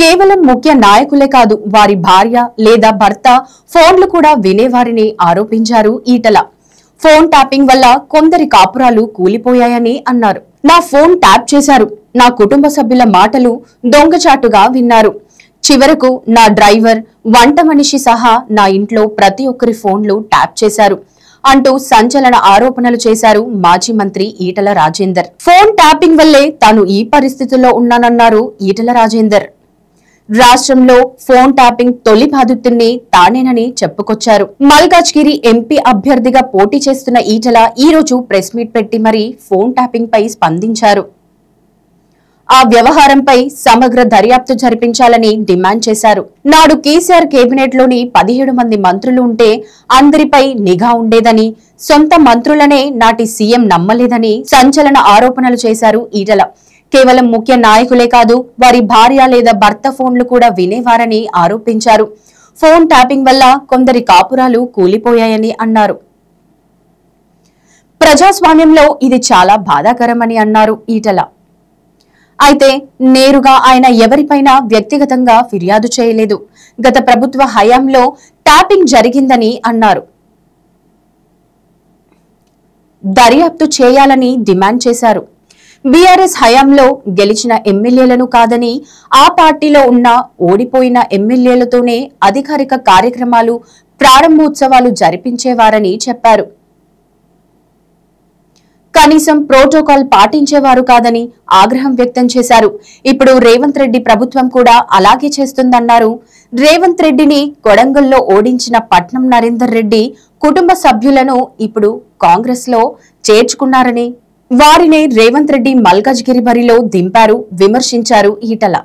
కేవలం ముఖ్య నాయకులే కాదు, వారి భార్య లేదా భర్త ఫోన్లు కూడా వినేవారిని ఆరోపించారు ఈటల. ఫోన్ ట్యాపింగ్ వల్ల కొందరి కాపురాలు కూలిపోయాయని అన్నారు. నా ఫోన్ ట్యాప్ చేశారు, నా కుటుంబ సభ్యుల మాటలు దొంగచాటుగా విన్నారు. చివరకు నా డ్రైవర్, వంట మనిషి సహా నా ఇంట్లో ప్రతి ఒక్కరి ఫోన్లు ట్యాప్ చేశారు అంటూ సంచలన ఆరోపణలు చేశారు మాజీ మంత్రి ఈటల రాజేందర్. ఫోన్ ట్యాపింగ్ వల్లే తాను ఈ పరిస్థితుల్లో ఉన్నానన్నారు ఈటల రాజేందర్. రాష్ట్రంలో ఫోన్ ట్యాపింగ్ తొలి బాధితుడిని తానేనని చెప్పుకొచ్చారు. మల్కాజ్గిరి ఎంపీ అభ్యర్థిగా పోటీ చేస్తున్న ఈటల ఈ రోజు ప్రెస్ మీట్ పెట్టి మరీ ఫోన్ ట్యాపింగ్ పై స్పందించారు. ఆ వ్యవహారంపై సమగ్ర దర్యాప్తు జరిపించాలని డిమాండ్ చేశారు. నాడు కేసీఆర్ కేబినెట్ లోని 17 మంది మంత్రులు ఉంటే అందరిపై నిఘా ఉండేదని, సొంత మంత్రులనే నాటి సీఎం నమ్మలేదని సంచలన ఆరోపణలు చేశారు ఈటల. కేవలం ముఖ్య నాయకులే కాదు, వారి భార్య లేదా భర్త ఫోన్లు కూడా వినేవారని ఆరోపించారు. ఫోన్ ట్యాపింగ్ వల్ల కొందరి కాపురాలు కూలిపోయాయని అన్నారు. ప్రజాస్వామ్యంలో ఇది చాలా బాధాకరమని అన్నారు ఈటల. అయితే నేరుగా ఆయన ఎవరిపైన వ్యక్తిగతంగా ఫిర్యాదు చేయలేదు. గత ప్రభుత్వ హయాంలో ట్యాపింగ్ జరిగిందని అన్నారు. దర్యాప్తు చేయాలని డిమాండ్ చేశారు. బీఆర్ఎస్ హయాంలో గెలిచిన ఎమ్మెల్యేలను కాదని, ఆ పార్టీలో ఉన్న ఓడిపోయిన ఎమ్మెల్యేలతోనే అధికారిక కార్యక్రమాలు, ప్రారంభోత్సవాలు జరిపించేవారని చెప్పారు. కనీసం ప్రోటోకాల్ పాటించేవారు కాదని ఆగ్రహం వ్యక్తం చేశారు. ఇప్పుడు రేవంత్ రెడ్డి ప్రభుత్వం కూడా అలాగే చేస్తుందన్నారు. రేవంత్ రెడ్డిని కొడంగల్లో ఓడించిన పట్నం నరేందర్ రెడ్డి కుటుంబ సభ్యులను ఇప్పుడు కాంగ్రెస్ లో చేర్చుకున్నారని, వారినే రేవంత్ రెడ్డి మల్కాజ్గిరి బరిలో దింపారు విమర్శించారు ఈటల.